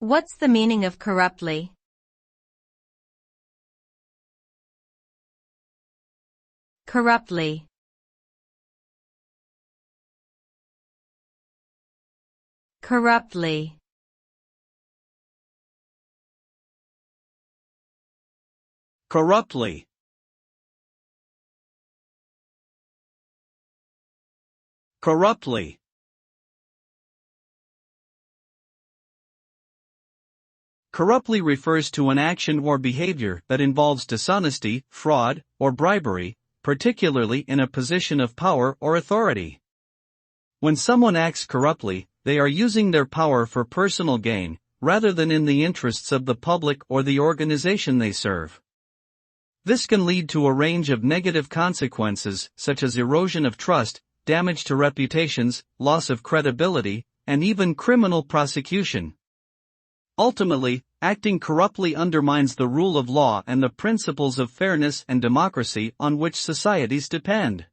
What's the meaning of corruptly? Corruptly. Corruptly. Corruptly. Corruptly. Corruptly refers to an action or behavior that involves dishonesty, fraud, or bribery, particularly in a position of power or authority. When someone acts corruptly, they are using their power for personal gain, rather than in the interests of the public or the organization they serve. This can lead to a range of negative consequences, such as erosion of trust, damage to reputations, loss of credibility, and even criminal prosecution. Ultimately, acting corruptly undermines the rule of law and the principles of fairness and democracy on which societies depend.